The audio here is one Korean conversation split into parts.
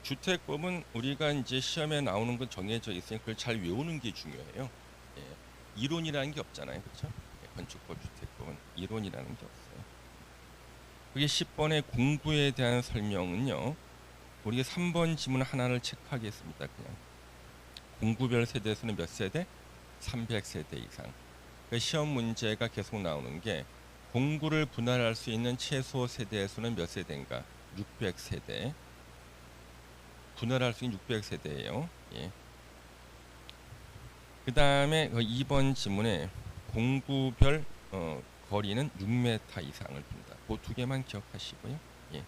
주택법은 우리가 이제 시험에 나오는 건 정해져 있으니 그걸 잘 외우는 게 중요해요. 예. 이론이라는 게 없잖아요. 그렇죠? 예, 건축법, 주택법은 이론이라는 게 없어요. 그게 10번의 공구에 대한 설명은요. 우리가 3번 지문 하나를 체크하겠습니다. 그냥 공구별 세대수는 몇 세대? 300세대 이상. 그 시험 문제가 계속 나오는 게 공구를 분할할 수 있는 최소 세대 수는 몇 세대인가? 600세대. 분할할 수 있는 600세대예요. 예. 그 다음에 2번 지문에 공구별 거리는 6m 이상을 둔다. 그 두 개만 기억하시고요. 예.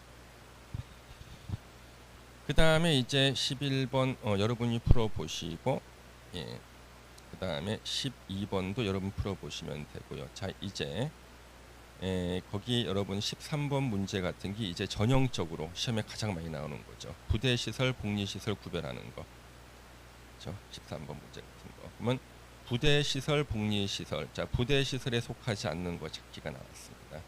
그 다음에 이제 11번 여러분이 풀어보시고, 예. 그 다음에 12번도 여러분 풀어보시면 되고요. 자, 이제 거기 여러분 13번 문제 같은 게 이제 전형적으로 시험에 가장 많이 나오는 거죠. 부대시설, 복리시설 구별하는 거. 그렇죠? 13번 문제 같은 거. 그러면 부대시설, 복리시설. 자, 부대시설에 속하지 않는 거 찾기가 나왔습니다.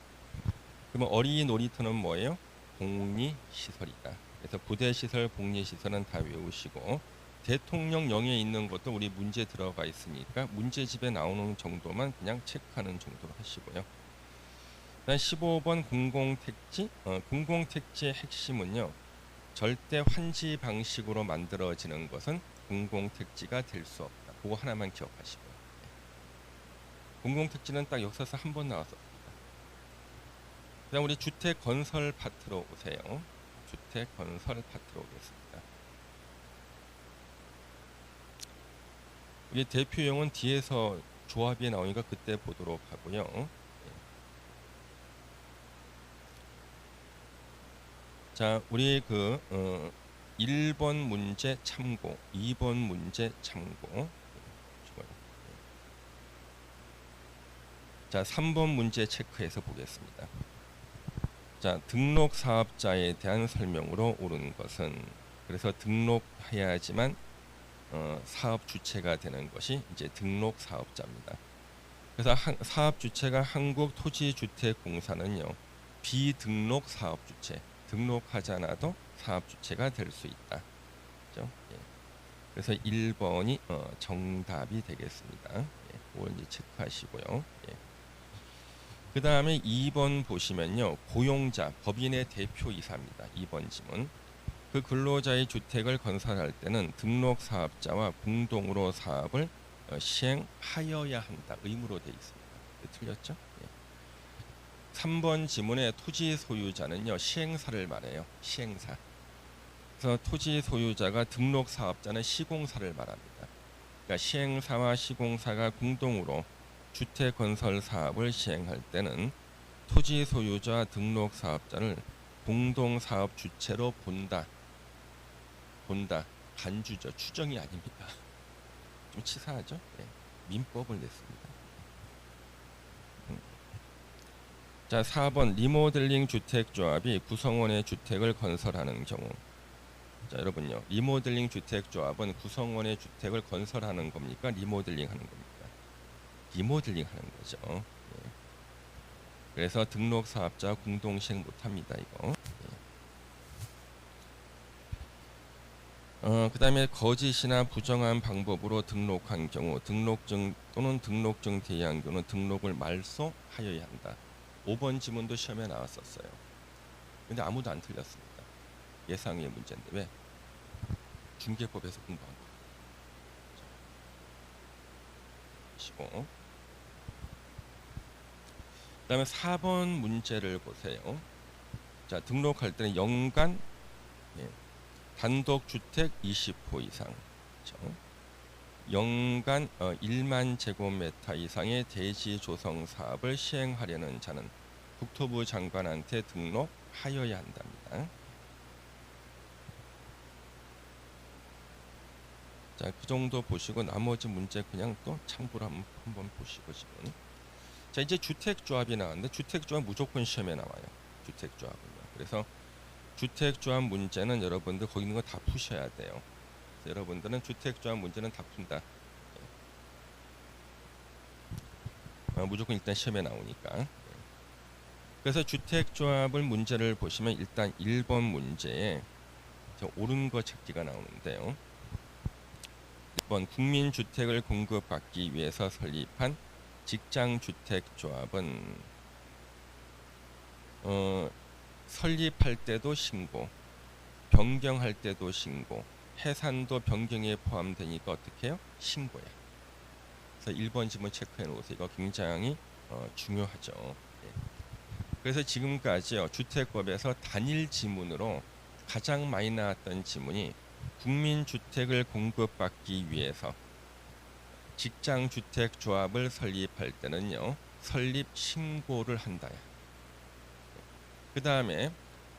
그러면 어린이 놀이터는 뭐예요? 복리시설이다. 그래서 부대시설, 복리시설은 다 외우시고 대통령령에 있는 것도 우리 문제 들어가 있으니까 문제집에 나오는 정도만 그냥 체크하는 정도로 하시고요. 그다음 15번 공공택지. 공공택지의 핵심은요. 절대 환지 방식으로 만들어지는 것은 공공택지가 될 수 없다. 그거 하나만 기억하시고요. 공공택지는 딱 역사에서 한 번 나왔었습니다. 그다음 우리 주택 건설 파트로 오세요. 주택 건설 파트로 오겠습니다. 이게 대표용은 뒤에서 조합이 나오니까 그때 보도록 하고요. 자, 우리 1번 문제 참고, 2번 문제 참고. 자, 3번 문제 체크해서 보겠습니다. 자, 등록 사업자에 대한 설명으로 옳은 것은, 그래서 등록해야지만 사업 주체가 되는 것이 이제 등록 사업자입니다. 그래서 사업 주체가 한국토지주택공사는요, 비등록 사업 주체, 등록하지 않아도 사업 주체가 될 수 있다. 그렇죠? 예. 그래서 1번이 정답이 되겠습니다. 예, 그걸 이제 체크하시고요. 예. 그 다음에 2번 보시면요. 고용자, 법인의 대표이사입니다. 2번 지문. 그 근로자의 주택을 건설할 때는 등록 사업자와 공동으로 사업을 시행하여야 한다. 의무로 되어 있습니다. 틀렸죠? 예. 3번 지문의 토지 소유자는요. 시행사를 말해요. 시행사. 그래서 토지 소유자가 등록 사업자는 시공사를 말합니다. 그러니까 시행사와 시공사가 공동으로 주택 건설 사업을 시행할 때는 토지 소유자 등록 사업자를 공동 사업 주체로 본다. 간주죠. 추정이 아닙니다. 좀 치사하죠? 네. 민법을 냈습니다. 자, 4번 리모델링 주택조합이 구성원의 주택을 건설하는 경우. 자, 여러분요. 리모델링 주택조합은 구성원의 주택을 건설하는 겁니까? 리모델링 하는 겁니까? 리모델링 하는 거죠. 예. 그래서 등록 사업자 공동 시행 못 합니다, 이거. 예. 그다음에 거짓이나 부정한 방법으로 등록한 경우 등록증 또는 등록증 대여한 경우는 등록을 말소하여야 한다. 5번 지문도 시험에 나왔었어요. 근데 아무도 안 틀렸습니다. 예상의 문제인데 왜? 중개법에서 공부한 거. 시고. 그다음에 4번 문제를 보세요. 자, 등록할 때는 연간 단독 주택 20호 이상. 그렇죠? 연간 1만 제곱미터 이상의 대지 조성 사업을 시행하려는 자는 국토부 장관한테 등록하여야 한답니다. 자, 그 정도 보시고 나머지 문제 그냥 또 참고로 한번 보시고 지금. 자, 이제 주택조합이 나왔는데 주택조합 무조건 시험에 나와요. 주택조합은요. 그래서 주택조합 문제는 여러분들 거기 있는 거 다 푸셔야 돼요. 여러분들은 주택조합 문제는 다 푼다. 무조건 일단 시험에 나오니까. 그래서 주택조합을 문제를 보시면 일단 1번 문제에 저 옳은 거 찾기가 나오는데요. 1번 국민주택을 공급받기 위해서 설립한 직장주택조합은 설립할 때도 신고, 변경할 때도 신고, 해산도 변경에 포함되니까 어떻게 해요? 신고야. 그래서 1번 지문 체크해 놓으세요. 이거 굉장히 중요하죠. 예. 그래서 지금까지요, 주택법에서 단일 지문으로 가장 많이 나왔던 지문이 국민주택을 공급받기 위해서 직장주택조합을 설립할 때는요, 설립 신고를 한다야. 그 다음에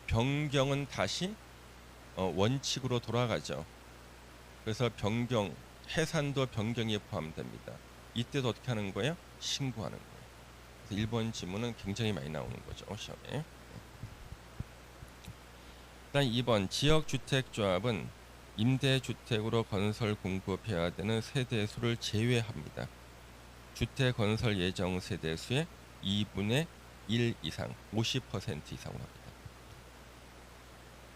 변경은 다시 원칙으로 돌아가죠. 그래서 변경, 해산도 변경에 포함됩니다. 이때도 어떻게 하는 거예요? 신고하는 거예요. 그래서 1번 지문은 굉장히 많이 나오는 거죠, 시험에. 일단 2번 지역주택조합은 임대주택으로 건설 공급해야 되는 세대수를 제외합니다. 주택 건설 예정 세대수의 2분의 1 이상, 50% 이상으로 합니다.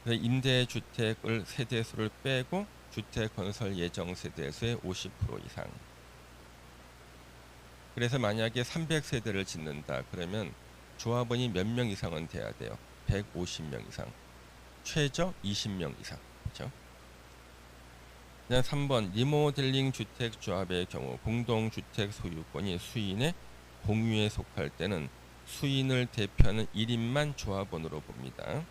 그래서 임대주택을 세대수를 빼고 주택 건설 예정 세대수의 50% 이상. 그래서 만약에 300세대를 짓는다 그러면 조합원이 몇 명 이상은 돼야 돼요? 150명 이상. 최저 20명 이상. 그렇죠? 그다음 3번 리모델링 주택 조합의 경우 공동주택 소유권이 수인의 공유에 속할 때는 수인을 대표하는 1인만 조합원으로 봅니다.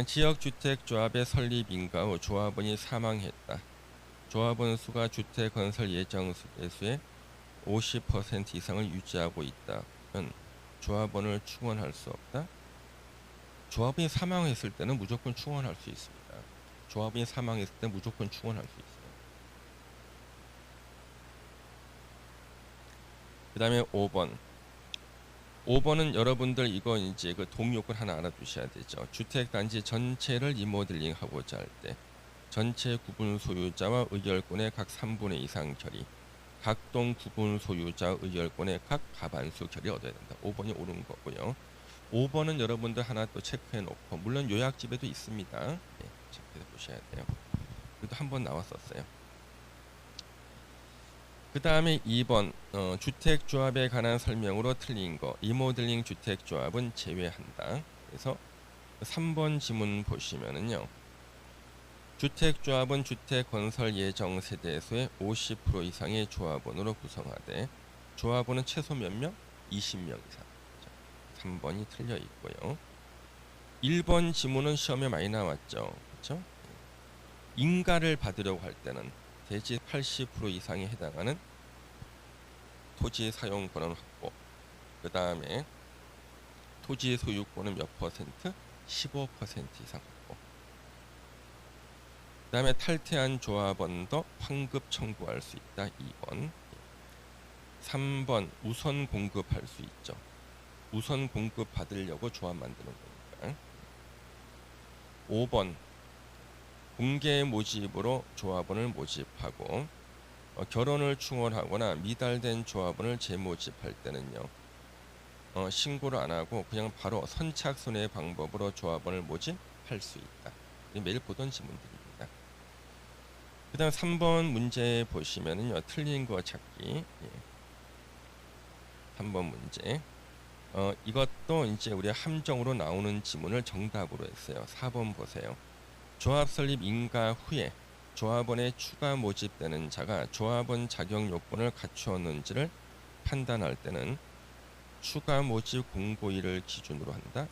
지역주택조합의 설립 인가 후 조합원이 사망했다. 조합원 수가 주택 건설 예정 수의 50% 이상을 유지하고 있다면 조합원을 충원할 수 없다. 조합원이 사망했을 때는 무조건 충원할 수 있습니다. 조합원이 사망했을 때 무조건 충원할 수 있어요. 그 다음에 5번. 5번은 여러분들 이거 이제 그 동요건 하나 알아두셔야 되죠. 주택단지 전체를 리모델링 하고자 할 때 전체 구분 소유자와 의결권의 각 3분의 2 이상 결의, 각동 구분 소유자 의결권의 각 과반수 결의 얻어야 된다. 5번이 옳은 거고요. 5번은 여러분들 하나 또 체크해 놓고, 물론 요약집에도 있습니다. 네, 체크해 보셔야 돼요. 그래도 한 번 나왔었어요. 그 다음에 2번 주택조합에 관한 설명으로 틀린 거, 리모델링 주택조합은 제외한다. 그래서 3번 지문 보시면은요, 주택조합은 주택 건설 예정 세대수의 50% 이상의 조합원으로 구성하되 조합원은 최소 몇 명? 20명 이상. 3번이 틀려 있고요. 1번 지문은 시험에 많이 나왔죠. 그렇죠? 인가를 받으려고 할 때는 대지 80% 이상에 해당하는 토지 사용 권한 확보, 그 다음에 토지 소유권은 몇 퍼센트? 15% 이상 확보. 그 다음에 탈퇴한 조합원도 환급 청구할 수 있다. 2번. 3번 우선 공급할 수 있죠. 우선 공급 받으려고 조합 만드는 거니까. 5번 공개 모집으로 조합원을 모집하고 결혼을 충원하거나 미달된 조합원을 재모집할 때는요, 신고를 안 하고 그냥 바로 선착순의 방법으로 조합원을 모집할 수 있다. 매일 보던 지문들입니다. 그 다음 3번 문제 보시면은요, 틀린 거 찾기. 예. 3번 문제. 이것도 이제 우리 함정으로 나오는 지문을 정답으로 했어요. 4번 보세요. 조합 설립 인가 후에 조합원에 추가 모집되는 자가 조합원 자격 요건을 갖추었는지를 판단할 때는 추가 모집 공고일을 기준으로 한다.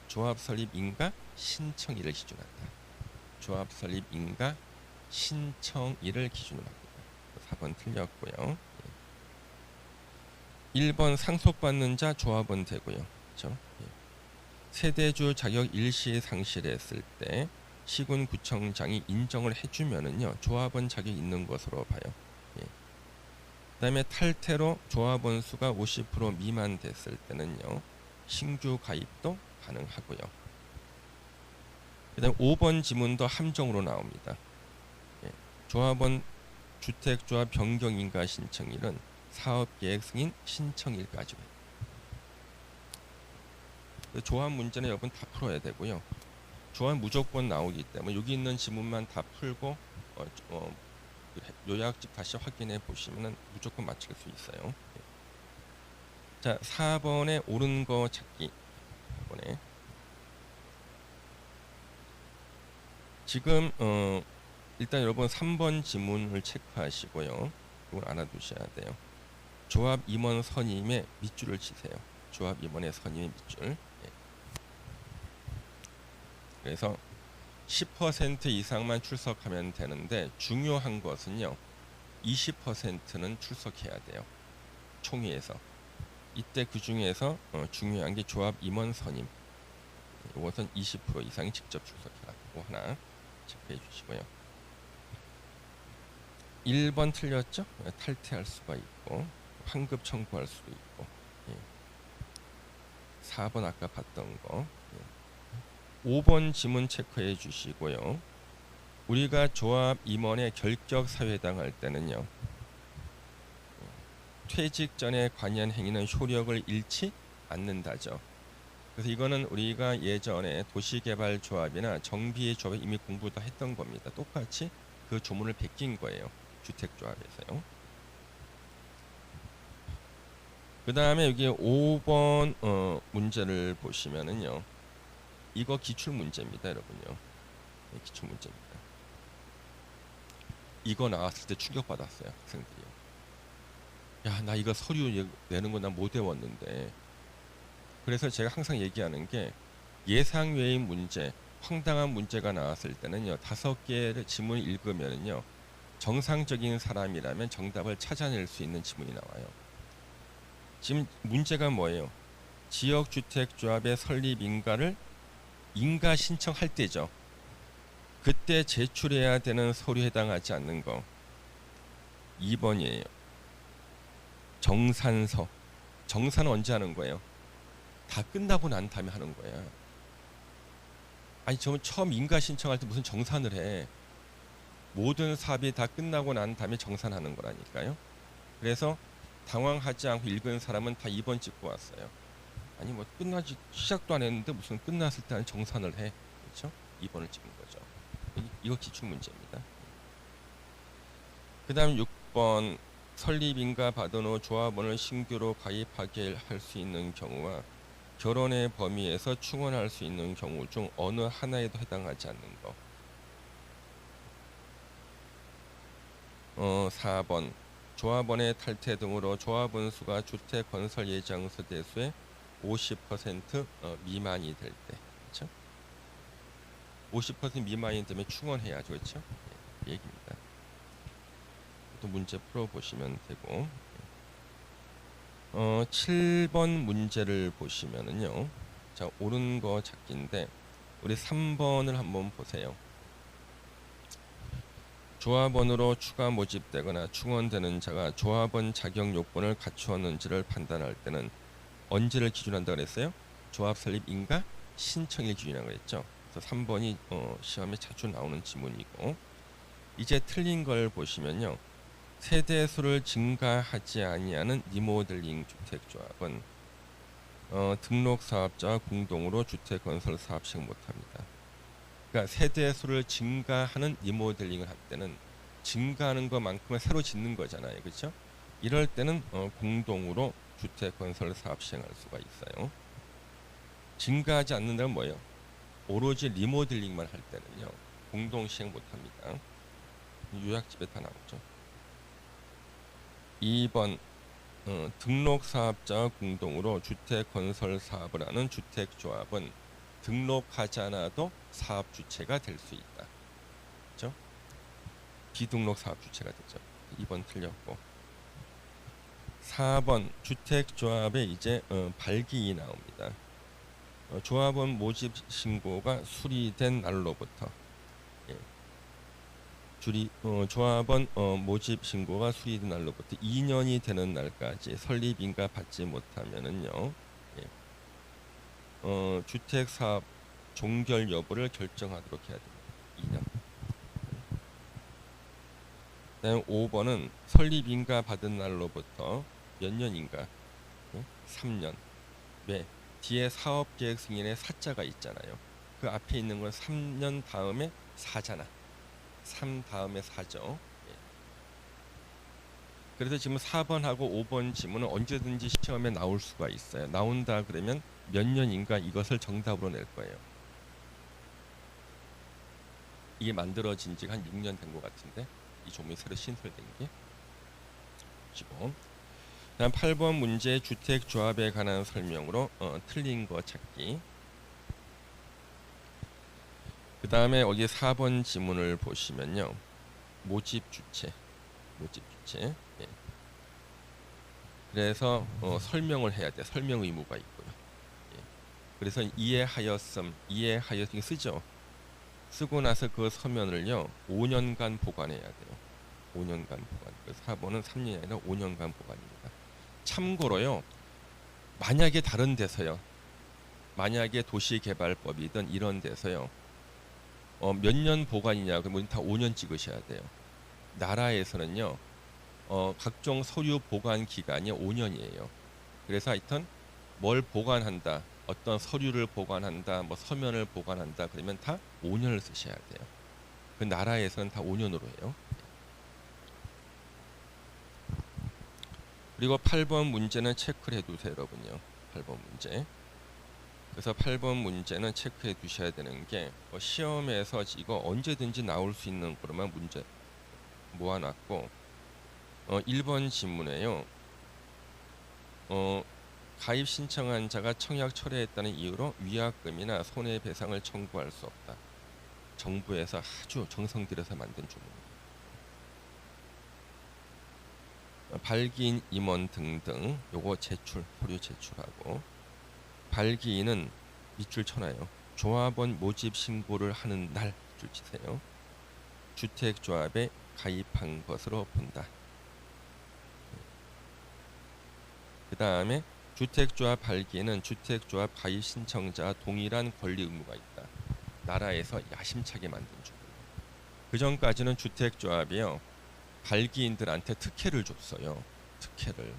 조합 설립 인가 신청일을 기준한다. 조합 설립 인가 신청일을 기준으로 합니다. 4번 틀렸고요. 1번 상속받는 자 조합원 되고요. 그렇죠? 세대주 자격 일시 상실했을 때 시군구청장이 인정을 해주면은요, 조합원 자격이 있는 것으로 봐요. 예. 그다음에 탈퇴로 조합원 수가 50% 미만 됐을 때는요, 신규 가입도 가능하고요. 그다음 5번 지문도 함정으로 나옵니다. 예. 조합원 주택조합 변경인가 신청일은 사업계획 승인 신청일까지고요. 조합 문제는 여러분 다 풀어야 되고요. 조합 무조건 나오기 때문에 여기 있는 지문만 다 풀고 요약집 다시 확인해 보시면은 무조건 맞출 수 있어요. 자, 4번에 옳은 거 찾기. 4번에 지금 일단 여러분 3번 지문을 체크하시고요. 이걸 알아두셔야 돼요. 조합 임원 선임의 밑줄을 치세요. 조합 임원의 선임의 밑줄. 예. 그래서 10% 이상만 출석하면 되는데 중요한 것은요. 20%는 출석해야 돼요. 총회에서. 이때 그 중에서 중요한 게 조합 임원 선임. 이것은 20% 이상이 직접 출석해라. 이거 하나 체크해 주시고요. 1번 틀렸죠? 탈퇴할 수가 있고 환급 청구할 수도 있고. 예. 4번 아까 봤던 거. 예. 5번 지문 체크해 주시고요. 우리가 조합 임원의 결격 사회당할 때는요. 퇴직 전에 관련 행위는 효력을 잃지 않는다죠. 그래서 이거는 우리가 예전에 도시개발조합이나 정비조합에 이미 공부 다 했던 겁니다. 똑같이 그 조문을 베낀 거예요. 주택조합에서요. 그 다음에 여기 5번 문제를 보시면은요. 이거 기출문제입니다, 여러분요. 네, 기출문제입니다. 이거 나왔을 때 충격받았어요, 학생들이요. 야, 나 이거 서류 내는 거 나 못 외웠는데. 그래서 제가 항상 얘기하는 게 예상 외인 문제, 황당한 문제가 나왔을 때는요. 5개의 지문을 읽으면은요. 정상적인 사람이라면 정답을 찾아낼 수 있는 지문이 나와요. 지금 문제가 뭐예요? 지역주택조합의 설립 인가를 인가 신청할 때죠. 그때 제출해야 되는 서류에 해당하지 않는 거 2번이에요. 정산서. 정산은 언제 하는 거예요? 다 끝나고 난 다음에 하는 거야. 아니 저 처음 인가 신청할 때 무슨 정산을 해. 모든 사업이 다 끝나고 난 다음에 정산하는 거라니까요. 그래서 당황하지 않고 읽은 사람은 다 2번 찍고 왔어요. 아니 뭐 끝나지 시작도 안 했는데 무슨 끝났을 때 정산을 해. 그렇죠? 2번을 찍은 거죠. 이거 기출 문제입니다. 그 다음 6번 설립인가 받은 후 조합원을 신규로 가입하게 할 수 있는 경우와 결혼의 범위에서 충원할 수 있는 경우 중 어느 하나에도 해당하지 않는 거. 4번 조합원의 탈퇴 등으로 조합원 수가 주택 건설 예정서 대수의 50% 미만이 될 때, 그렇죠? 50% 미만이 되면 충원해야죠, 그렇죠? 예, 얘기입니다. 또 문제 풀어보시면 되고, 7번 문제를 보시면은요, 자 옳은 거 찾기인데 우리 3번을 한번 보세요. 조합원으로 추가 모집되거나 충원되는 자가 조합원 자격 요건을 갖추었는지를 판단할 때는 언제를 기준한다 그랬어요? 조합 설립 인가 신청일 기준이라고 그랬죠. 그래서 3번이 시험에 자주 나오는 지문이고, 이제 틀린 걸 보시면요. 세대 수를 증가하지 아니하는 리모델링 주택조합은 등록 사업자와 공동으로 주택 건설 사업 시행 못합니다. 그러니까 세대 수를 증가하는 리모델링을 할 때는 증가하는 것만큼은 새로 짓는 거잖아요, 그렇죠? 이럴 때는 공동으로 주택 건설 사업 시행할 수가 있어요. 증가하지 않는다면 뭐예요? 오로지 리모델링만 할 때는요, 공동 시행 못합니다. 요약집에 다 나오죠. 2번 등록 사업자와 공동으로 주택 건설 사업을 하는 주택조합은 등록하지 않아도 사업 주체가 될 수 있다. 그렇죠? 비등록 사업 주체가 되죠. 2번 틀렸고. 4번 주택조합에 이제 발기이 나옵니다. 조합원 모집 신고가 수리된 날로부터, 예. 조합원 모집 신고가 수리된 날로부터 2년이 되는 날까지 설립인가 받지 못하면은요, 예. 주택 사업 종결 여부를 결정하도록 해야 됩니다. 2년. 그다음 5번은 설립인가 받은 날로부터 몇 년인가? 3년. 왜? 뒤에 사업계획 승인의 사자가 있잖아요. 그 앞에 있는 건 3년 다음에 4잖아. 3 다음에 4죠. 예. 그래서 지금 4번하고 5번 지문은 언제든지 시험에 나올 수가 있어요. 나온다 그러면 몇 년인가 이것을 정답으로 낼 거예요. 이게 만들어진 지가 한 6년 된 것 같은데, 이 종목이 새로 신설된 게. 보시고, 다음 8번 문제 주택 조합에 관한 설명으로 틀린 거 찾기. 그 다음에 여기 4번 지문을 보시면요, 모집 주체. 예. 그래서 설명을 해야 돼. 설명 의무가 있고요. 예. 그래서 이해하였음 쓰죠. 쓰고 나서 그 서면을요 5년간 보관해야 돼요. 5년간 보관. 그래서 4번은 3년이 아니라 5년간 보관입니다. 참고로요, 만약에 다른 데서요, 만약에 도시개발법이든 이런 데서요 몇 년 보관이냐 그러면 다 5년 찍으셔야 돼요. 나라에서는요 각종 서류 보관 기간이 5년이에요. 그래서 하여튼 뭘 보관한다, 어떤 서류를 보관한다, 뭐 서면을 보관한다 그러면 다 5년을 쓰셔야 돼요. 그 나라에서는 다 5년으로 해요. 그리고 8번 문제는 체크를 해두세요, 여러분요. 8번 문제. 그래서 8번 문제는 체크해 두셔야 되는 게 시험에서 이거 언제든지 나올 수 있는 거로만 문제 모아놨고 1번 지문에요. 가입 신청한 자가 청약 철회했다는 이유로 위약금이나 손해배상을 청구할 수 없다. 정부에서 아주 정성 들여서 만든 조문입니다. 발기인 임원 등등 요거 서류 제출하고, 발기인은 밑줄 쳐놔요. 조합원 모집 신고를 하는 날 줄 치세요. 주택조합에 가입한 것으로 본다. 그 다음에 주택조합 발기에는 주택조합 가입 신청자와 동일한 권리 의무가 있다. 나라에서 야심차게 만든 조문이에요. 그 전까지는 주택조합이요 발기인들한테 특혜를 줬어요. 특혜를.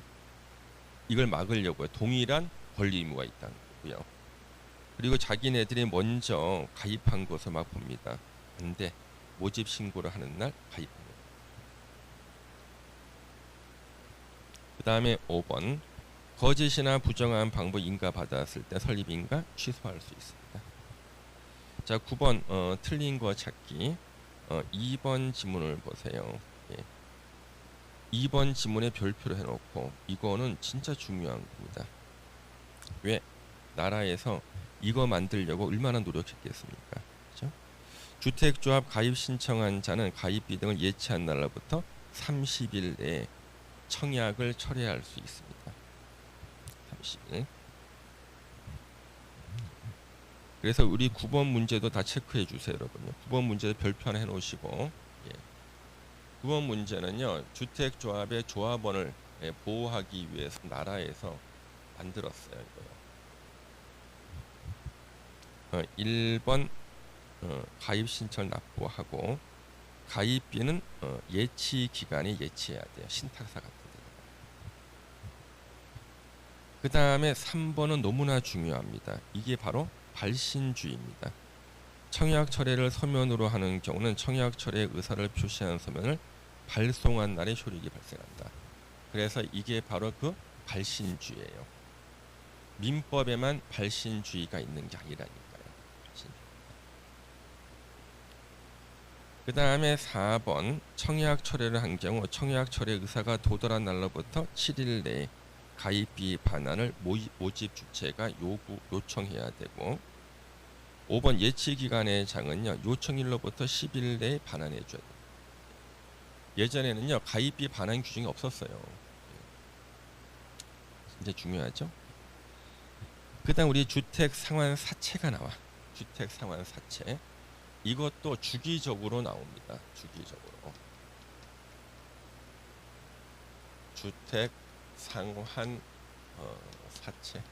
이걸 막으려고요. 동일한 권리 의무가 있다는 거고요. 그리고 자기네들이 먼저 가입한 것을 막 봅니다. 근데 모집 신고를 하는 날 가입합니다. 그 다음에 5번 거짓이나 부정한 방법 인가받았을 때 설립인가 취소할 수 있습니다. 자, 9번 틀린 거 찾기. 2번 지문을 보세요. 예. 2번 지문에 별표를 해놓고, 이거는 진짜 중요한 겁니다. 왜? 나라에서 이거 만들려고 얼마나 노력했겠습니까? 그렇죠? 주택조합 가입 신청한 자는 가입비 등을 예치한 날로부터 30일 내에 청약을 철회할 수 있습니다. 30일. 그래서 우리 9번 문제도 다 체크해 주세요, 여러분요. 9번 문제도 별표 하나 해놓으시고, 예. 9번 문제는요, 주택조합의 조합원을 보호하기 위해서 나라에서 만들었어요, 이거요. 1번 가입 신청 납부하고, 가입비는 예치 기간에 예치해야 돼요. 신탁사 같은 데. 그 다음에 3번은 너무나 중요합니다. 이게 바로 발신주의입니다. 청약 철회를 서면으로 하는 경우는 청약 철회 의사를 표시한 서면을 발송한 날에 효력이 발생한다. 그래서 이게 바로 그 발신주의예요. 민법에만 발신주의가 있는 게 아니라니까요. 그 다음에 4번 청약 철회를 한 경우 청약 철회 의사가 도달한 날로부터 7일 내에 가입비 반환을 모집 주체가 요청해야 되고, 5번 예치 기간의 장은요 요청일로부터 10일 내에 반환해 줘야 돼요. 예전에는요 가입비 반환 규정이 없었어요. 이제 중요하죠. 그 다음 우리 주택 상환 사채가 나와. 주택 상환 사채. 이것도 주기적으로 나옵니다. 주기적으로. 주택 상환 사채.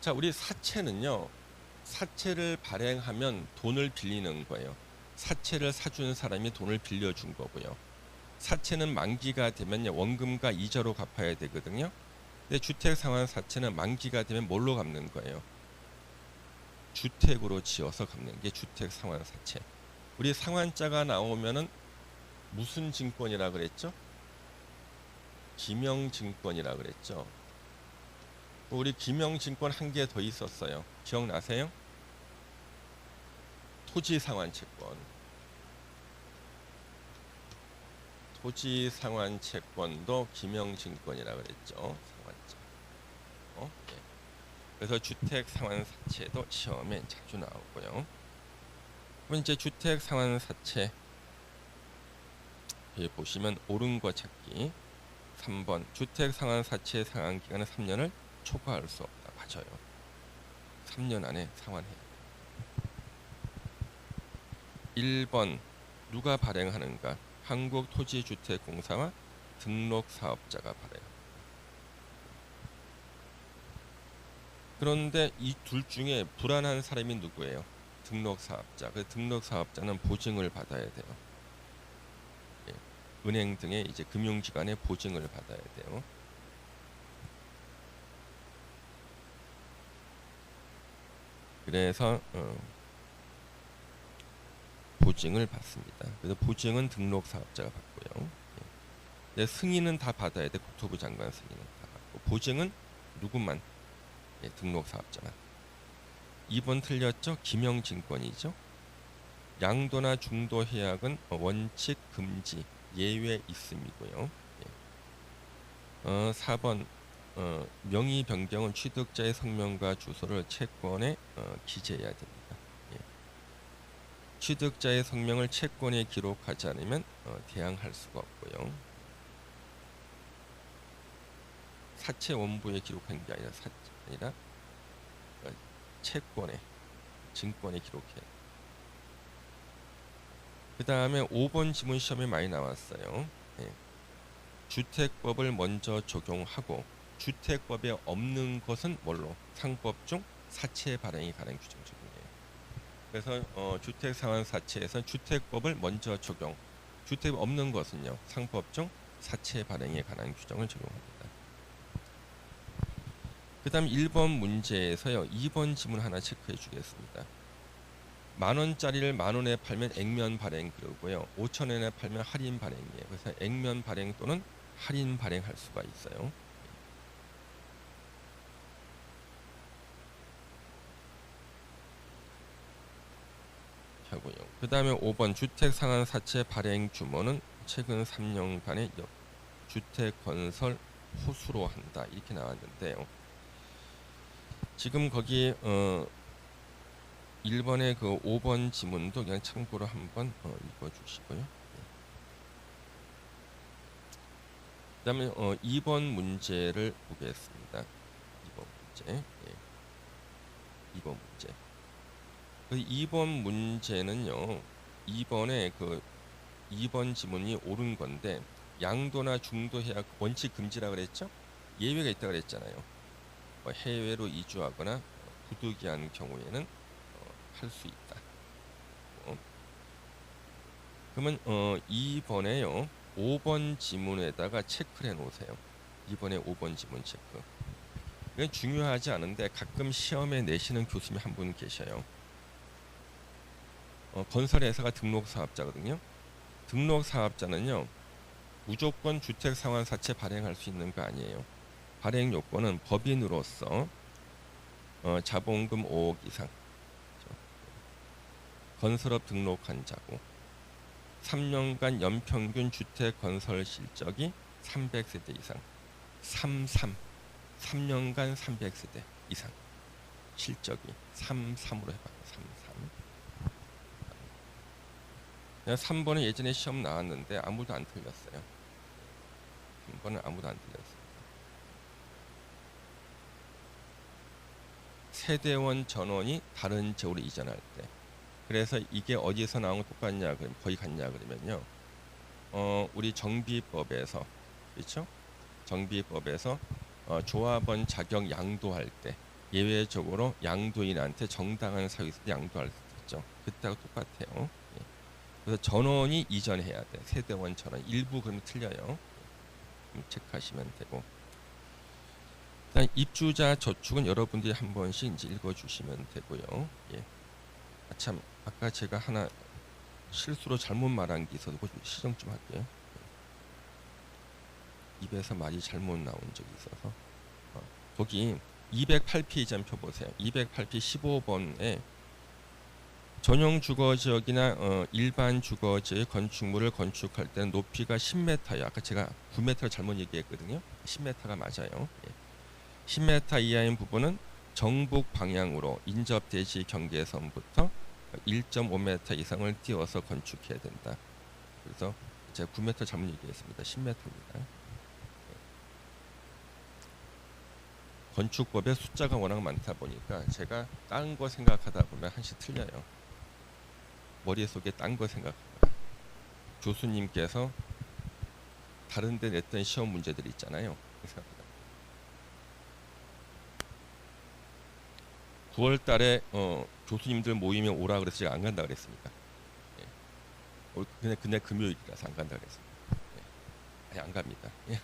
자, 우리 사채는요, 사채를 발행하면 돈을 빌리는 거예요. 사채를 사준 사람이 돈을 빌려준 거고요. 사채는 만기가 되면 원금과 이자로 갚아야 되거든요. 근데 주택 상환사채는 만기가 되면 뭘로 갚는 거예요? 주택으로 지어서 갚는 게 주택 상환사채. 우리 상환자가 나오면은 무슨 증권이라 그랬죠? 기명증권이라 그랬죠. 우리 기명증권 한 개 더 있었어요. 기억나세요? 토지상환채권. 토지상환채권도 기명증권이라 그랬죠. 상환자. 예. 그래서 주택상환사채도 시험에 자주 나오고요. 그럼 이제 주택상환사채 여기 보시면 옳은 거 찾기. 3번 주택상환사채 상환기간은 3년을 초과할 수 없다. 맞아요. 3년 안에 상환해야 돼요. 1번 누가 발행하는가? 한국토지주택공사와 등록사업자가 발행. 그런데 이 둘 중에 불안한 사람이 누구예요? 등록사업자. 그 등록사업자는 보증을 받아야 돼요. 예. 은행 등의 이제 금융기관의 보증을 받아야 돼요. 그래서 보증을 받습니다. 그래서 보증은 등록사업자가 받고요. 예. 승인은 다 받아야 돼. 국토부 장관 승인은 다 받고 보증은 누구만? 예, 등록사업자만. 2번 틀렸죠? 기명증권이죠. 양도나 중도 해약은 원칙 금지 예외 있음이고요. 예. 4번 명의 변경은 취득자의 성명과 주소를 채권에 기재해야 됩니다. 예. 취득자의 성명을 채권에 기록하지 않으면 대항할 수가 없고요. 사채 원부에 기록한 게 아니라 채권에 증권에 기록해. 그 다음에 5번 지문 시험에 많이 나왔어요. 예. 주택법을 먼저 적용하고 주택법에 없는 것은 뭘로? 상법 중 사채 발행이 가능 규정 적용이에요. 그래서 주택상환사채에서 주택법을 먼저 적용. 주택 없는 것은요. 상법 중 사채 발행에 관한 규정을 적용합니다. 그 다음 1번 문제에서요. 2번 지문 하나 체크해 주겠습니다. 만원짜리를 만원에 팔면 액면 발행 그러고요. 5천원에 팔면 할인 발행이에요. 그래서 액면 발행 또는 할인 발행할 수가 있어요. 하고요. 그 다음에 5번 주택상환사채 발행 규모는 최근 3년간의 주택건설 호수로 한다. 이렇게 나왔는데요. 지금 거기 1번의 그 5번 지문도 그냥 참고로 한번 읽어주시고요. 그 다음에 2번 문제를 보겠습니다. 2번 문제. 예. 2번 문제. 그 2번 문제는요. 2번에 그 2번 지문이 옳은 건데 양도나 중도 해약 원칙 금지라 그랬죠? 예외가 있다 그랬잖아요. 해외로 이주하거나 부득이한 경우에는 할 수 있다. 그러면 2번에요. 5번 지문에다가 체크를 해 놓으세요. 2번에 5번 지문 체크. 이건 중요하지 않은데 가끔 시험에 내시는 교수님이 한 분 계셔요. 건설회사가 등록사업자거든요. 등록사업자는요. 무조건 주택상환사채 발행할 수 있는 거 아니에요. 발행 요건은 법인으로서 자본금 5억 이상, 건설업 등록한 자고 3년간 연평균 주택 건설 실적이 300세대 이상, 3년간 300세대 이상 실적이 33으로 해봐요. 3번은 예전에 시험 나왔는데 아무도 안 틀렸어요. 3번은 아무도 안 틀렸어요. 세대원 전원이 다른 지역으로 이전할 때. 그래서 이게 어디서 나온 거 똑같냐, 거의 같냐 그러면요. 우리 정비법에서, 그렇죠? 정비법에서 조합원 자격 양도할 때 예외적으로 양도인한테 정당한 사유에서 양도할 수 있죠. 그때하고 똑같아요. 예. 그래서 전원이 이전해야 돼. 세대원 전원 일부 그러면 틀려요. 체크하시면 되고. 일단 입주자 저축은 여러분들이 한 번씩 이제 읽어주시면 되고요. 예. 참 아까 제가 하나 실수로 잘못 말한 게 있어서 그거 좀 시정 좀 할게요. 입에서 말이 잘못 나온 적이 있어서 거기 208페이지 한번 펴보세요. 208페이지 15번에 전용 주거지역이나 일반 주거지의 건축물을 건축할 때는 높이가 10m예요. 아까 제가 9m를 잘못 얘기했거든요. 10m가 맞아요. 예. 10m 이하인 부분은 정북 방향으로 인접대지 경계선부터 1.5m 이상을 띄워서 건축해야 된다. 그래서 제가 9m 잘못 얘기했습니다. 10m입니다. 건축법에 숫자가 워낙 많다 보니까 제가 딴 거 생각하다 보면 한씩 틀려요. 머릿속에 딴 거 생각합니다. 교수님께서 다른 데 냈던 시험 문제들 있잖아요. 9월 달에 교수님들 모임에 오라 그래서 제가 안 간다 그랬습니다. 예. 그날 금요일이라서 안 간다 그랬습니다. 예. 아니, 안 갑니다. 예.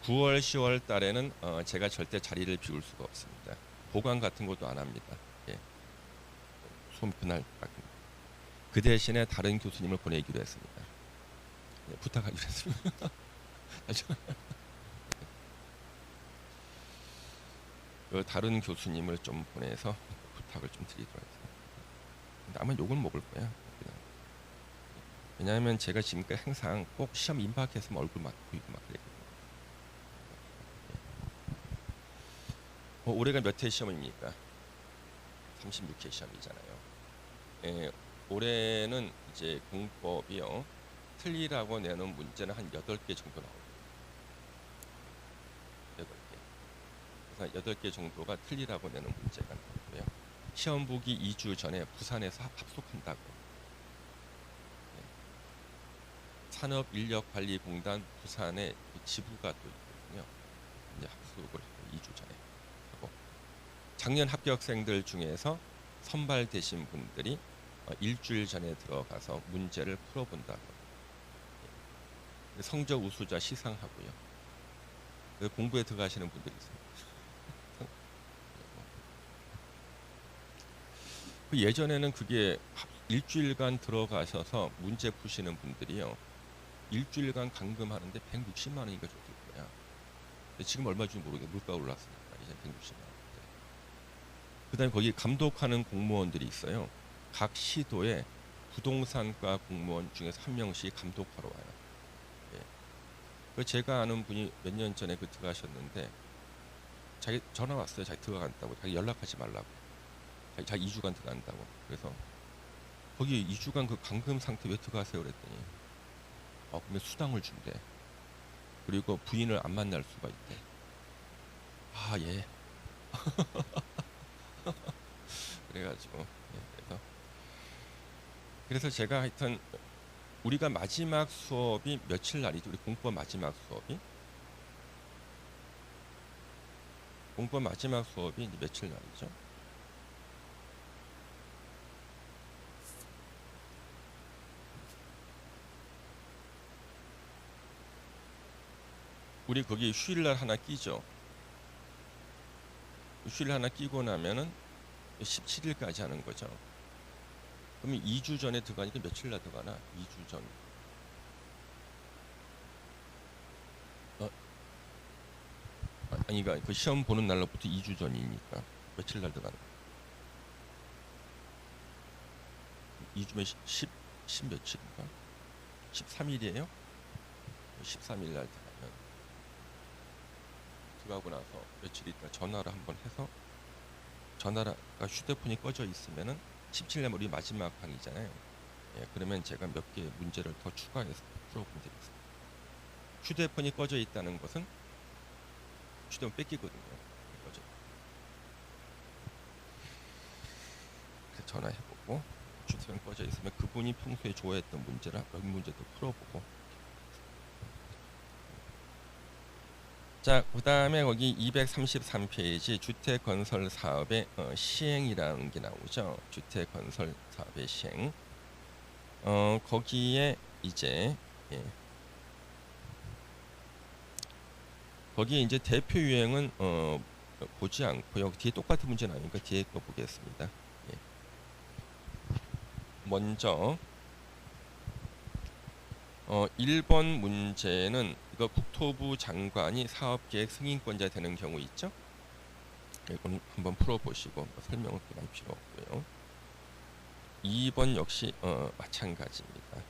9월, 10월 달에는 제가 절대 자리를 비울 수가 없습니다. 보강 같은 것도 안 합니다. 예. 수업 그날 딱. 그 대신에 다른 교수님을 보내기로 했습니다. 예, 부탁하기로 했습니다. 다른 교수님을 좀 보내서 부탁을 좀 드리도록 하겠습니다. 근데 아마 욕을 먹을 거야. 그냥. 왜냐하면 제가 지금까지 항상 꼭 시험 임박해서 얼굴 막 보이고 막 그랬거든요. 올해가 몇 회 시험입니까? 36회 시험이잖아요. 예, 올해는 이제 공법이요. 틀리라고 내는 문제는 한 8개 정도 나옵니다. 8개. 그래서 8개 정도가 틀리라고 내는 문제가 나오고요. 시험 보기 2주 전에 부산에서 합숙한다고. 네. 산업인력관리공단 부산에 지부가 또 있거든요. 이제 합숙을 2주 전에 하고 작년 합격생들 중에서 선발되신 분들이 일주일 전에 들어가서 문제를 풀어본다고. 성적 우수자 시상하고요. 공부에 들어가시는 분들이 있습니다. 예전에는 그게 일주일간 들어가셔서 문제 푸시는 분들이요. 일주일간 감금하는데 160만 원인가 줬을 거야. 지금 얼마인지 모르겠어요. 물가 올랐으니까 이제 160만 원. 그다음에 거기 감독하는 공무원들이 있어요. 각 시도에 부동산과 공무원 중에서 한 명씩 감독하러 와요. 예. 제가 아는 분이 몇 년 전에 들어가셨는데 자기 전화 왔어요. 자기 들어간다고. 자기 연락하지 말라고. 자기 2주간 들어간다고. 그래서 거기 2주간 그 감금 상태 왜 들어가세요? 그랬더니 그러면 수당을 준대. 그리고 부인을 안 만날 수가 있대. 아 예. 그래가지고 그래서 제가 하여튼 우리가 마지막 수업이 며칠 날이죠? 우리 공법 마지막 수업이 며칠 날이죠? 우리 거기 휴일날 하나 끼죠. 휴일 하나 끼고 나면은 17일까지 하는 거죠. 그러면 2주 전에 들어가니까 며칠 날 들어가나? 2주 전. 아니, 그러니까 그 시험 보는 날로부터 2주 전이니까 며칠 날 들어가나? 2주면 10 며칠인가? 13일이에요? 13일 날 들어가면 들어가고 나서 며칠 있다 전화를 한번 해서 전화가 휴대폰이 꺼져 있으면은 17일 우리 마지막 강의잖아요. 예, 그러면 제가 몇 개 문제를 더 추가해서 풀어보면 되겠습니다. 휴대폰이 꺼져 있다는 것은 휴대폰 뺏기거든요. 꺼져. 그래서 전화해보고 휴대폰 꺼져 있으면 그분이 평소에 좋아했던 문제라 몇 문제도 풀어보고. 자, 그 다음에 거기 233페이지 주택건설 사업의 시행이라는 게 나오죠. 주택건설 사업의 시행. 거기에 이제 거기에 이제 대표 유형은 보지 않고요. 뒤에 똑같은 문제 나오니까 뒤에 거 보겠습니다. 예. 먼저 1번 문제는 이거 국토부 장관이 사업계획 승인권자 되는 경우 있죠. 이건 한번 풀어보시고 설명은 그만 필요 없고요. 2번 역시 마찬가지입니다. 예.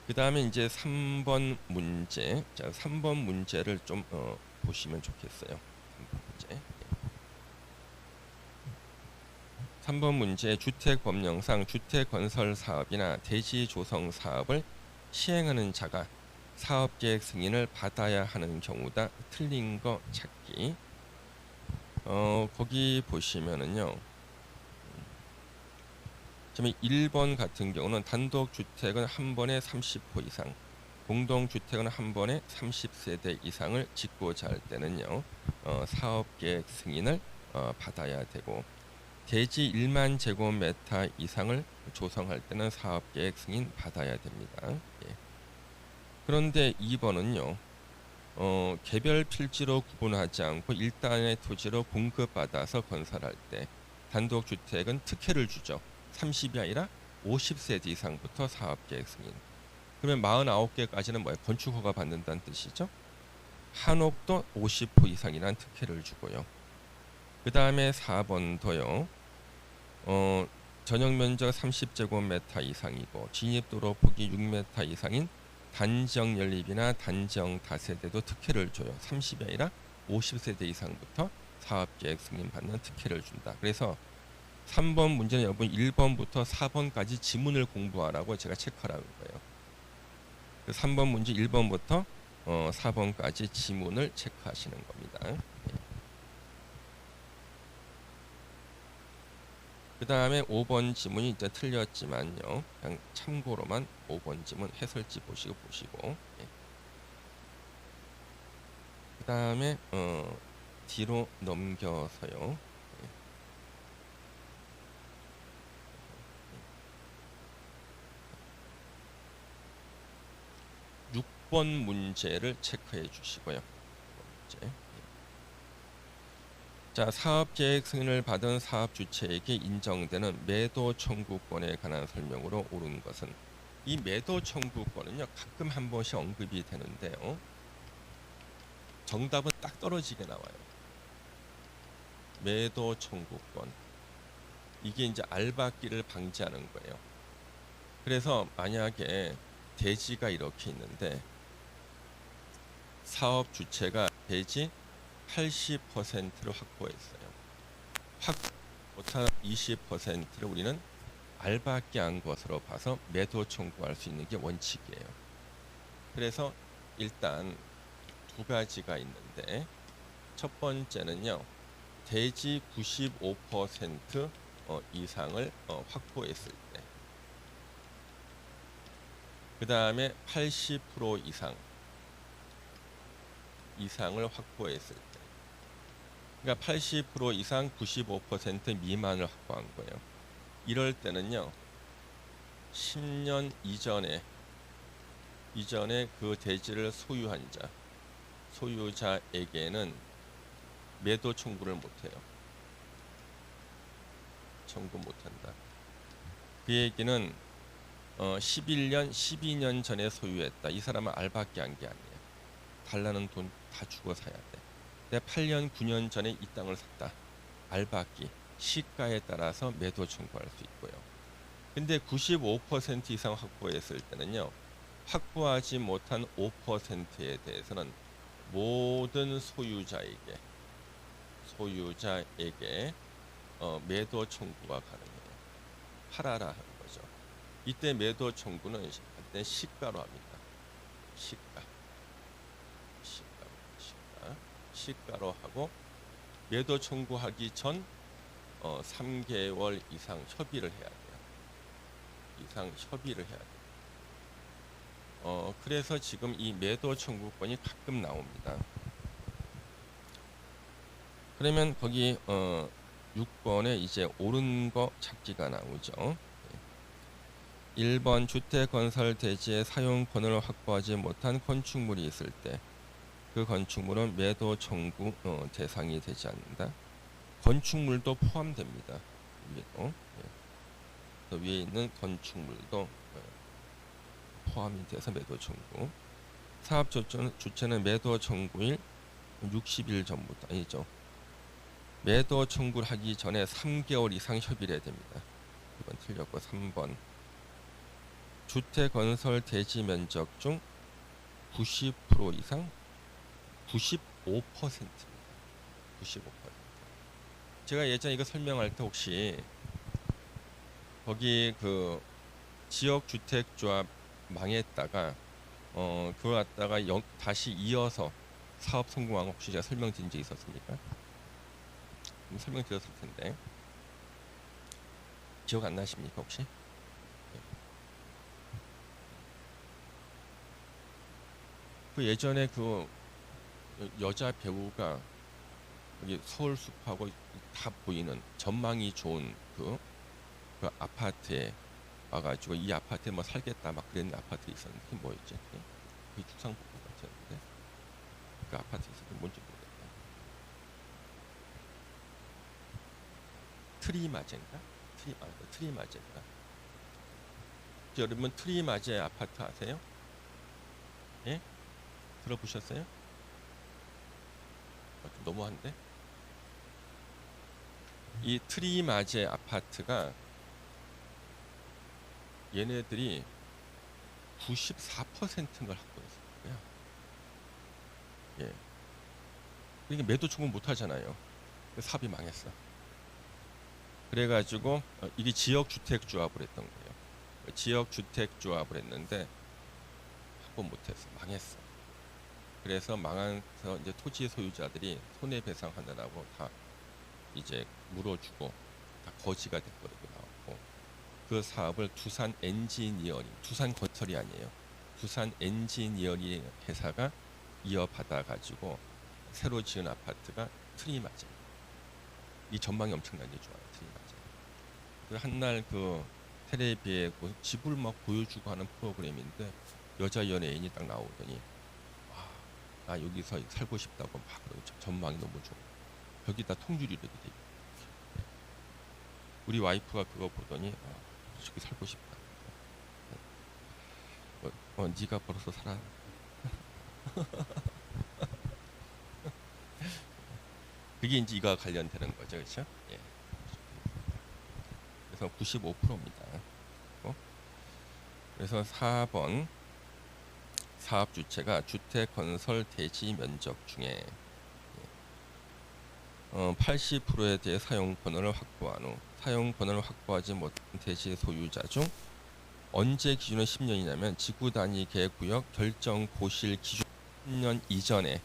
그 다음에 이제 3번 문제. 자, 3번 문제를 좀 보시면 좋겠어요. 3번 문제. 3번 문제 주택법령상 주택건설 사업이나 대지 조성 사업을 시행하는 자가 사업계획 승인을 받아야 하는 경우다. 틀린 거 찾기. 거기 보시면은요. 1번 같은 경우는 단독주택은 한 번에 30호 이상, 공동주택은 한 번에 30세대 이상을 짓고자 할 때는요. 사업계획 승인을 받아야 되고, 대지 1만 제곱미터 이상을 조성할 때는 사업계획 승인 받아야 됩니다. 예. 그런데 2번은요. 개별 필지로 구분하지 않고 일단의 토지로 공급받아서 건설할 때 단독주택은 특혜를 주죠. 30이 아니라 50세대 이상부터 사업계획 승인. 그러면 49개까지는 뭐예요? 건축허가 받는다는 뜻이죠. 한옥도 50호 이상이란 특혜를 주고요. 그 다음에 4번 더요. 전용 면적 30제곱미터 이상이고 진입도로 폭이 6m 이상인 단지형 연립이나 단지형 다세대도 특혜를 줘요. 30이 아니라 50세대 이상부터 사업계획 승인받는 특혜를 준다. 그래서 3번 문제는 여러분 1번부터 4번까지 지문을 공부하라고 제가 체크하라는 거예요. 3번 문제 1번부터 4번까지 지문을 체크하시는 겁니다. 그 다음에 5번 지문이 이제 틀렸지만요. 그냥 참고로만 5번 지문 해설지 보시고. 예. 그 다음에 뒤로 넘겨서요. 예. 6번 문제를 체크해 주시고요. 문제. 자, 사업계획 승인을 받은 사업주체에게 인정되는 매도 청구권에 관한 설명으로 옳은 것은, 이 매도 청구권은요 가끔 한 번씩 언급이 되는데요. 정답은 딱 떨어지게 나와요. 매도 청구권. 이게 이제 알박기를 방지하는 거예요. 그래서 만약에 대지가 이렇게 있는데 사업 주체가 대지 80%를 확보했어요. 확보 못한 20%를 우리는 알박기한 것으로 봐서 매도 청구할 수 있는 게 원칙이에요. 그래서 일단 두 가지가 있는데, 첫 번째는요. 대지 95% 이상을 확보했을 때, 그 다음에 80% 이상을 확보했을 때, 그러니까 80% 이상 95% 미만을 확보한 거예요. 이럴 때는요. 10년 이전에 그 대지를 소유한 자, 소유자에게는 매도 청구를 못해요. 청구 못한다. 그 얘기는 11년, 12년 전에 소유했다. 이 사람은 알박기 한 게 아니에요. 달라는 돈 다 주고 사야 돼. 내가 8년, 9년 전에 이 땅을 샀다. 알박기, 시가에 따라서 매도 청구할 수 있고요. 근데 95% 이상 확보했을 때는요. 확보하지 못한 5%에 대해서는 모든 소유자에게 매도 청구가 가능해요. 팔아라 하는 거죠. 이때 매도 청구는 그때 시가로 합니다. 시가로 하고, 매도 청구하기 전 3개월 이상 협의를 해야 돼요. 그래서 지금 이 매도 청구권이 가끔 나옵니다. 그러면 거기 6번에 이제 옳은 거 찾기가 나오죠. 1번 주택 건설 대지의 사용권을 확보하지 못한 건축물이 있을 때 그 건축물은 매도 청구 대상이 되지 않는다. 건축물도 포함됩니다. 위에도 또 위에 있는 건축물도 포함이 돼서 매도 청구. 사업 주체는 매도 청구일 60일 전부터 아니죠. 매도 청구를 하기 전에 3개월 이상 협의를 해야 됩니다. 2번 틀렸고 3번 주택 건설 대지 면적 중 90% 이상 95%입니다. 95%. 제가 예전에 이거 설명할 때 혹시 거기 그 지역 주택 조합 망했다가 그거 갖다가 다시 이어서 사업 성공한 거 혹시 제가 설명드린 적 있었습니까? 설명드렸을 텐데 기억 안 나십니까 혹시? 그 예전에 그 여자 배우가 여기 서울 숲하고 다 보이는 전망이 좋은 그 아파트에 와가지고 이 아파트에 뭐 살겠다 막 그랬는 아파트 있었는데 그게 뭐였지? 그게 주상복합 같았는데 그 아파트 있었는데 뭔지 모르겠다. 트리마제인가? 트리마제인가? 여러분 트리마제 아파트 아세요? 예? 들어보셨어요? 좀 너무한데? 이 트리마제 아파트가 얘네들이 94%인 걸 확보했을 거야. 예. 이게 매도 청구 못 하잖아요. 사업이 망했어. 그래가지고 이게 지역 주택 조합을 했던 거예요. 지역 주택 조합을 했는데 확보 못했어. 망했어. 그래서 망해서 이제 토지 소유자들이 손해배상하느라고 다 이제 물어주고 다 거지가 돼버리고 나왔고 그 사업을 두산 엔지니어링, 두산 건설이 아니에요. 두산 엔지니어링 회사가 이어받아 가지고 새로 지은 아파트가 트리마제. 이 전망이 엄청나게 좋아요. 트리마제. 그 한날 그 텔레비에 그 집을 막 보여주고 하는 프로그램인데 여자 연예인이 딱 나오더니 나 여기서 살고 싶다고 막 그러고 전망이 너무 좋아. 벽이 다 통유리 이렇게 돼 있고. 우리 와이프가 그거 보더니 저기 살고 싶다. 네가 벌어서 살아. 그게 이제 이거와 관련되는 거죠, 그렇죠? 예. 그래서 95%입니다. 그래서 4번 사업 주체가 주택 건설 대지 면적 중에 80%에 대해 사용권을 확보한 후 사용권을 확보하지 못한 대지 소유자 중 언제 기준으로 10년이냐면 지구 단위 계획구역 결정 고실 기준 10년 이전에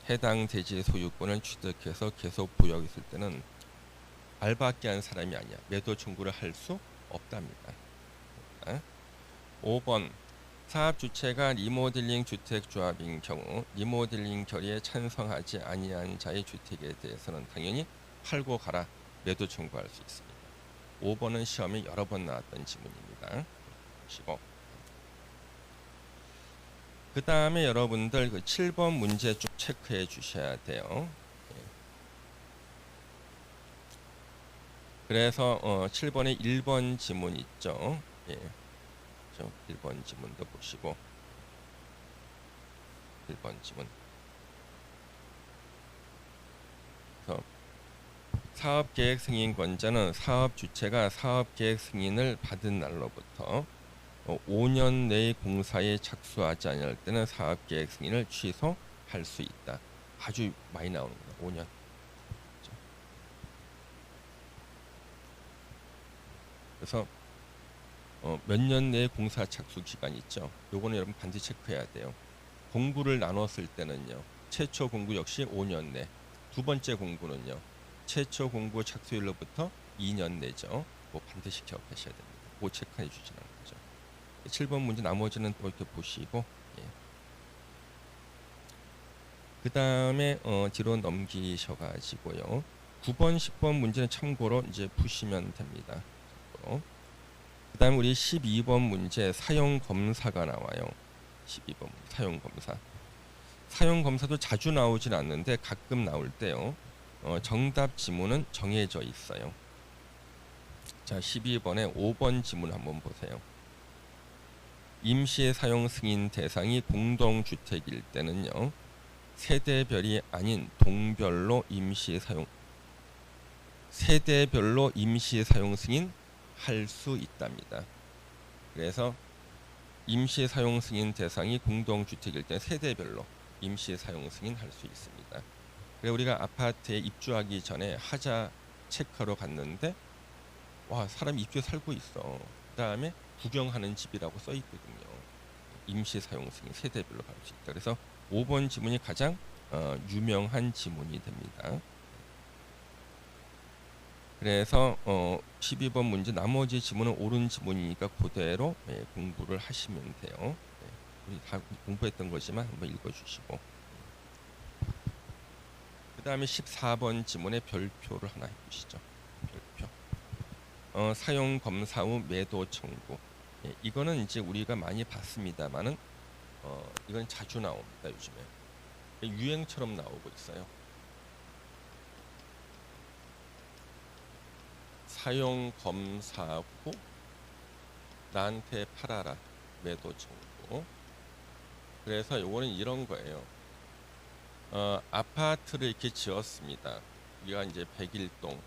해당 대지 소유권을 취득해서 계속 보유하고 있을 때는 알바끼 한 사람이 아니야. 매도 청구를 할 수 없답니다. 5번 사업 주체가 리모델링 주택 조합인 경우 리모델링 결의에 찬성하지 아니한 자의 주택에 대해서는 당연히 팔고 가라 매도 청구할 수 있습니다. 5번은 시험에 여러 번 나왔던 지문입니다. 보시고 그 다음에 여러분들 그 7번 문제 좀 체크해 주셔야 돼요. 그래서 7번에 1번 지문 있죠. 1번 지문도 보시고 1번 지문. 사업계획 승인권자는 사업 주체가 사업계획 승인을 받은 날로부터 5년 내에 공사에 착수하지 않을 때는 사업계획 승인을 취소할 수 있다. 아주 많이 나오는 거예요. 5년. 그래서 몇 년 내에 공사 착수 기간 있죠. 요거는 여러분 반드시 체크해야 돼요. 공구를 나눴을 때는요. 최초 공구 역시 5년 내. 두 번째 공구는요. 최초 공구 착수일로부터 2년 내죠. 뭐 반드시 기억하셔야 됩니다. 뭐 체크해 주시는 거죠. 7번 문제 나머지는 또 이렇게 보시고 그 다음에 뒤로 넘기셔가지고요. 9번, 10번 문제는 참고로 이제 푸시면 됩니다. 참고로. 그다음 우리 12번 문제 사용 검사가 나와요. 12번 사용 검사. 사용 검사도 자주 나오진 않는데 가끔 나올 때요. 정답 지문은 정해져 있어요. 자, 12번에 5번 지문 한번 보세요. 임시 사용 승인 대상이 공동주택일 때는요. 세대별이 아닌 동별로 임시 사용 승인 할 수 있답니다. 그래서 임시 사용 승인 대상이 공동주택일 때 세대별로 임시 사용 승인 할 수 있습니다. 그래서 우리가 아파트에 입주하기 전에 하자 체크하러 갔는데 와, 사람이 입주해 살고 있어. 그다음에 구경하는 집이라고 써 있거든요. 임시 사용 승인 세대별로 갈 수 있다. 그래서 5번 지문이 가장 유명한 지문이 됩니다. 그래서 12번 문제 나머지 지문은 옳은 지문이니까 그대로 공부를 하시면 돼요. 우리 다 공부했던 거지만 한번 읽어주시고 그 다음에 14번 지문의 별표를 하나 해주시죠. 별표. 사용 검사 후 매도 청구. 이거는 이제 우리가 많이 봤습니다만은 이건 자주 나옵니다. 요즘에 유행처럼 나오고 있어요. 사용 검사 후 나한테 팔아라 매도 청구. 그래서 요거는 이런 거예요. 아파트를 이렇게 지었습니다. 여기가 이제 101동,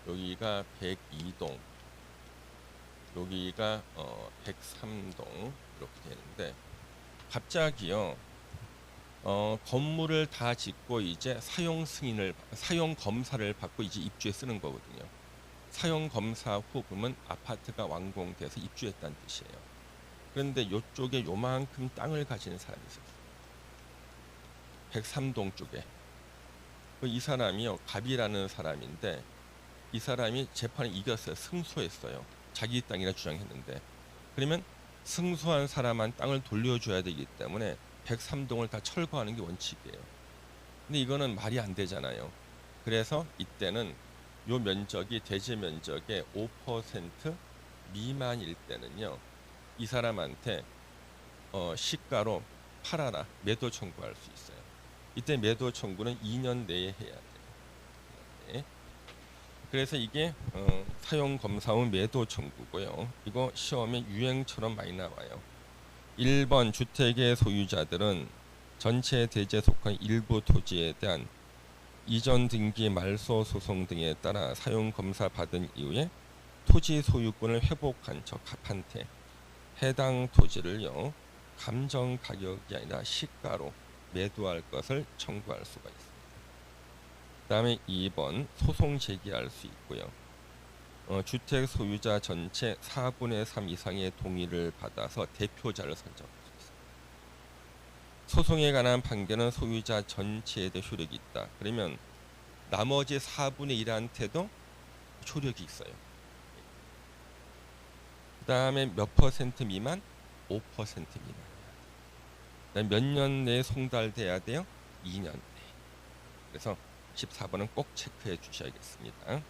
여기가 102동, 여기가 103동 이렇게 되는데 갑자기요. 건물을 다 짓고 이제 사용 검사를 받고 이제 입주에 쓰는 거거든요. 사용 검사 후 그러면 아파트가 완공돼서 입주했다는 뜻이에요. 그런데 이쪽에 요만큼 땅을 가지는 사람이 있었어요. 103동 쪽에. 이 사람이요, 갑이라는 사람인데 이 사람이 재판에 이겼어요. 승소했어요. 자기 땅이라 주장했는데. 그러면 승소한 사람한 땅을 돌려줘야 되기 때문에 103동을 다 철거하는 게 원칙이에요. 근데 이거는 말이 안 되잖아요. 그래서 이때는 요 면적이 대지 면적의 5% 미만일 때는요. 이 사람한테 시가로 팔아라 매도 청구할 수 있어요. 이때 매도 청구는 2년 내에 해야 돼요. 네. 그래서 이게 사용 검사 후 매도 청구고요. 이거 시험에 유행처럼 많이 나와요. 1번 주택의 소유자들은 전체 대지에 속한 일부 토지에 대한 이전 등기 말소 소송 등에 따라 사용 검사 받은 이후에 토지 소유권을 회복한 적합한테 해당 토지를요 감정 가격이 아니라 시가로 매도할 것을 청구할 수가 있습니다. 그 다음에 2번 소송 제기할 수 있고요. 주택 소유자 전체 4분의 3 이상의 동의를 받아서 대표자를 선정할 수 있습니다. 소송에 관한 판결은 소유자 전체에 대해 효력이 있다. 그러면 나머지 4분의 1한테도 효력이 있어요. 그 다음에 몇 퍼센트 미만? 5% 미만. 몇 년 내에 송달돼야 돼요? 2년 내에. 그래서 14번은 꼭 체크해 주셔야겠습니다.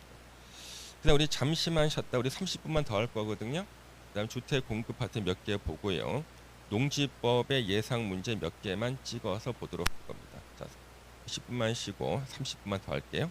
그다음 우리 잠시만 쉬었다 우리 30분만 더 할 거거든요. 그다음 주택 공급 파트 몇 개 보고요. 농지법의 예상 문제 몇 개만 찍어서 보도록 할 겁니다. 자, 10분만 쉬고 30분만 더 할게요.